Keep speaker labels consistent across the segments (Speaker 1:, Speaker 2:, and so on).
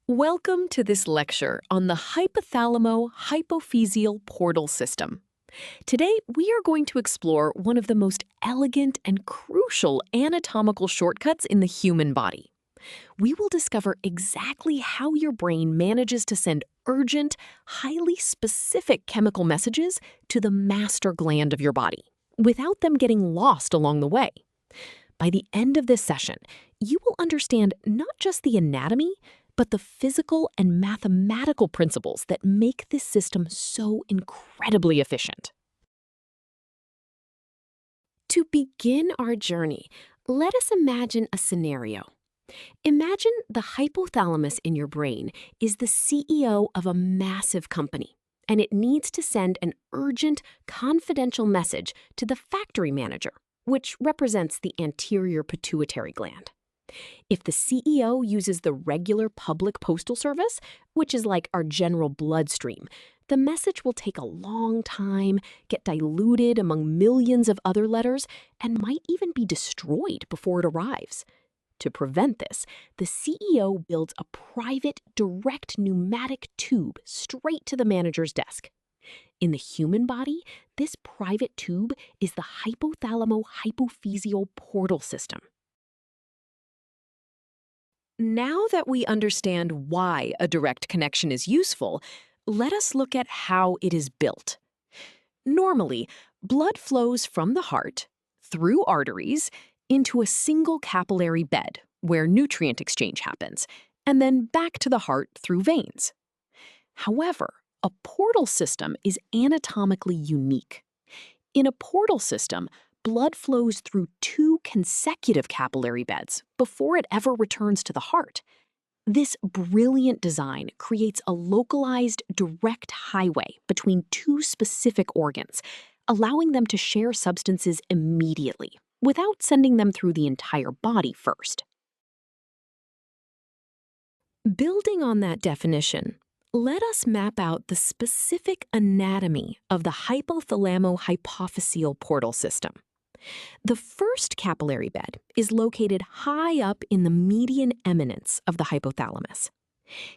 Speaker 1: Welcome to this lecture on the hypothalamo-hypophyseal portal system. Today, we are going to explore one of the most elegant and crucial anatomical shortcuts in the human body. We will discover exactly how your brain manages to send urgent, highly specific chemical messages to the master gland of your body, without them getting lost along the way. By the end of this session, you will understand not just the anatomy, but the physical and mathematical principles that make this system so incredibly efficient. To begin our journey, let us imagine a scenario. Imagine the hypothalamus in your brain is the CEO of a massive company, and it needs to send an urgent, confidential message to the factory manager, which represents the anterior pituitary gland. If the CEO uses the regular public postal service, which is like our general bloodstream, the message will take a long time, get diluted among millions of other letters, and might even be destroyed before it arrives. To prevent this, the CEO builds a private, direct pneumatic tube straight to the manager's desk. In the human body, this private tube is the hypothalamo-hypophyseal portal system. Now that we understand why a direct connection is useful, let us look at how it is built. Normally, blood flows from the heart, through arteries, into a single capillary bed where nutrient exchange happens, and then back to the heart through veins. However, a portal system is anatomically unique. In a portal system, blood flows through two consecutive capillary beds before it ever returns to the heart. This brilliant design creates a localized, direct highway between two specific organs, allowing them to share substances immediately, without sending them through the entire body first. Building on that definition, let us map out the specific anatomy of the hypothalamo-hypophyseal portal system. The first capillary bed is located high up in the median eminence of the hypothalamus.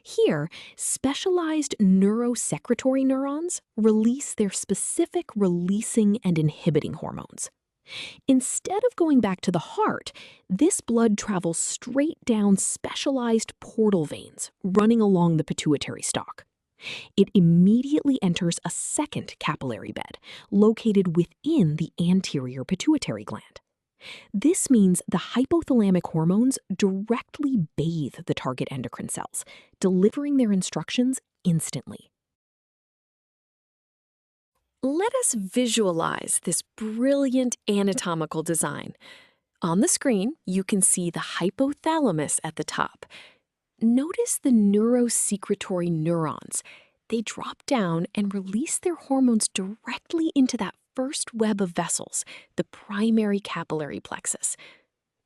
Speaker 1: Here, specialized neurosecretory neurons release their specific releasing and inhibiting hormones. Instead of going back to the heart, this blood travels straight down specialized portal veins running along the pituitary stalk. It immediately enters a second capillary bed, located within the anterior pituitary gland. This means the hypothalamic hormones directly bathe the target endocrine cells, delivering their instructions instantly. Let us visualize this brilliant anatomical design. On the screen, you can see the hypothalamus at the top. Notice the neurosecretory neurons. They drop down and release their hormones directly into that first web of vessels, the primary capillary plexus.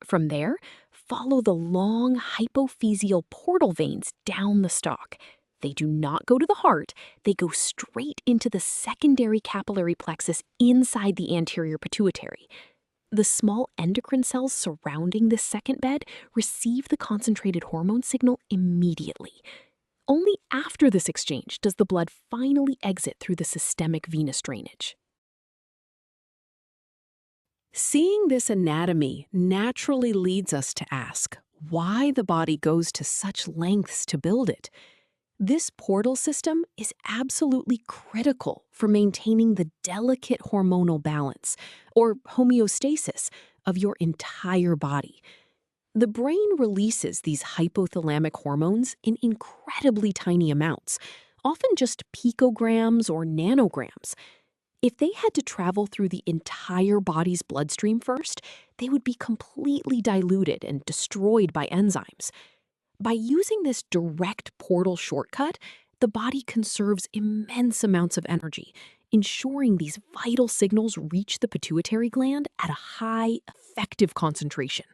Speaker 1: From there, follow the long hypophyseal portal veins down the stalk. They do not go to the heart, they go straight into the secondary capillary plexus inside the anterior pituitary. The small endocrine cells surrounding this second bed receive the concentrated hormone signal immediately. Only after this exchange does the blood finally exit through the systemic venous drainage. Seeing this anatomy naturally leads us to ask why the body goes to such lengths to build it. This portal system is absolutely critical for maintaining the delicate hormonal balance, or homeostasis, of your entire body. The brain releases these hypothalamic hormones in incredibly tiny amounts, often just picograms or nanograms. If they had to travel through the entire body's bloodstream first, they would be completely diluted and destroyed by enzymes. By using this direct portal shortcut, the body conserves immense amounts of energy, ensuring these vital signals reach the pituitary gland at a high, effective concentration.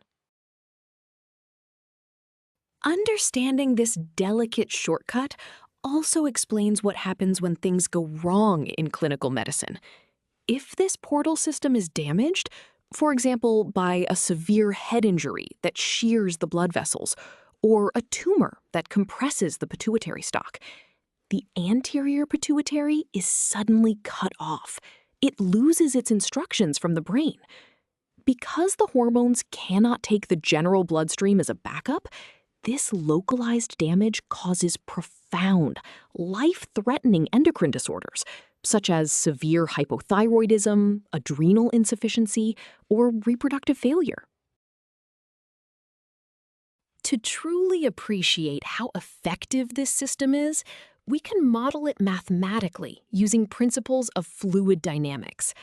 Speaker 1: Understanding this delicate shortcut also explains what happens when things go wrong in clinical medicine. If this portal system is damaged, for example, by a severe head injury that shears the blood vessels, or a tumor that compresses the pituitary stalk. The anterior pituitary is suddenly cut off. It loses its instructions from the brain. Because the hormones cannot take the general bloodstream as a backup, this localized damage causes profound, life-threatening endocrine disorders, such as severe hypothyroidism, adrenal insufficiency, or reproductive failure. To truly appreciate how effective this system is, we can model it mathematically using principles of fluid dynamics.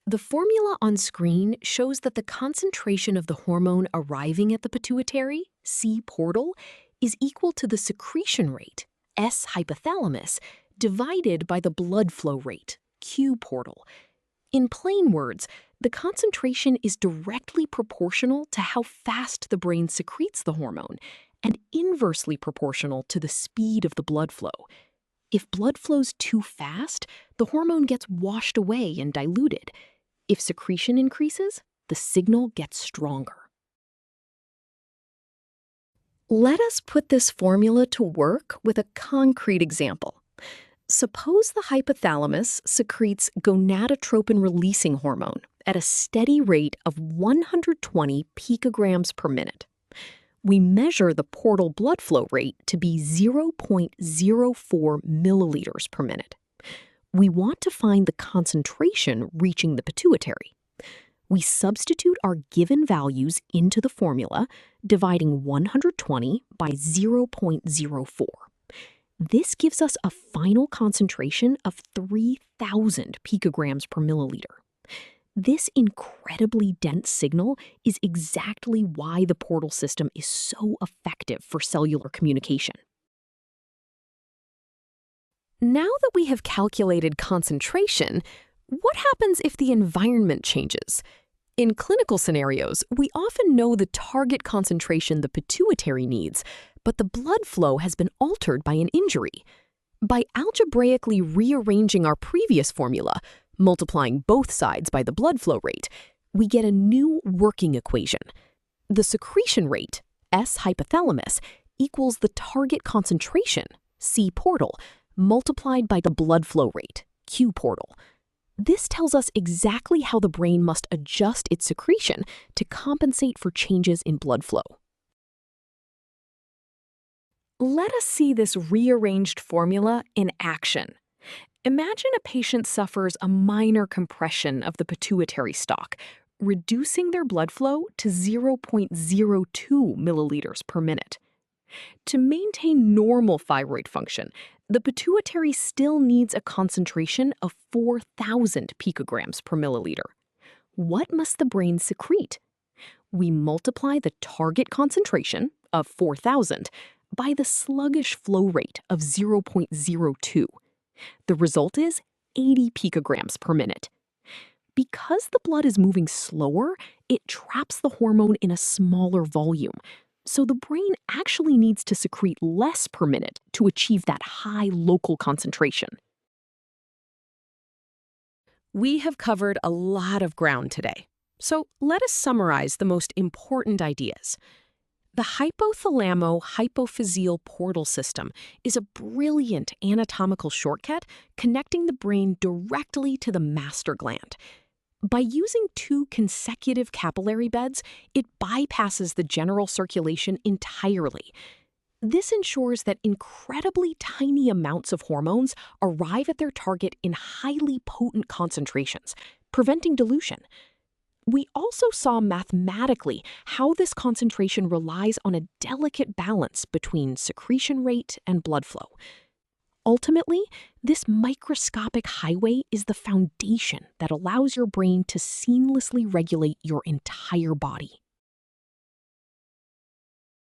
Speaker 1: The formula on screen shows that the concentration of the hormone arriving at the pituitary, C portal, is equal to the secretion rate, S hypothalamus, divided by the blood flow rate, Q portal. In plain words, the concentration is directly proportional to how fast the brain secretes the hormone and inversely proportional to the speed of the blood flow. If blood flows too fast, the hormone gets washed away and diluted. If secretion increases, the signal gets stronger. Let us put this formula to work with a concrete example. Suppose the hypothalamus secretes gonadotropin-releasing hormone at a steady rate of 120 picograms per minute. We measure the portal blood flow rate to be 0.04 milliliters per minute. We want to find the concentration reaching the pituitary. We substitute our given values into the formula, dividing 120 by 0.04. This gives us a final concentration of 3,000 picograms per milliliter. This incredibly dense signal is exactly why the portal system is so effective for cellular communication. Now that we have calculated concentration, what happens if the environment changes? In clinical scenarios, we often know the target concentration the pituitary needs, but the blood flow has been altered by an injury. By algebraically rearranging our previous formula, multiplying both sides by the blood flow rate, we get a new working equation. The secretion rate, S hypothalamus, equals the target concentration, C portal, multiplied by the blood flow rate, Q portal. This tells us exactly how the brain must adjust its secretion to compensate for changes in blood flow. Let us see this rearranged formula in action. Imagine a patient suffers a minor compression of the pituitary stalk, reducing their blood flow to 0.02 milliliters per minute. To maintain normal thyroid function, the pituitary still needs a concentration of 4,000 picograms per milliliter. What must the brain secrete? We multiply the target concentration of 4,000 by the sluggish flow rate of 0.02. The result is 80 picograms per minute. Because the blood is moving slower, it traps the hormone in a smaller volume. So the brain actually needs to secrete less per minute to achieve that high local concentration. We have covered a lot of ground today, so let us summarize the most important ideas. The hypothalamo-hypophyseal portal system is a brilliant anatomical shortcut connecting the brain directly to the master gland. By using 2 consecutive capillary beds, it bypasses the general circulation entirely. This ensures that incredibly tiny amounts of hormones arrive at their target in highly potent concentrations, preventing dilution. We also saw mathematically how this concentration relies on a delicate balance between secretion rate and blood flow. Ultimately, this microscopic highway is the foundation that allows your brain to seamlessly regulate your entire body.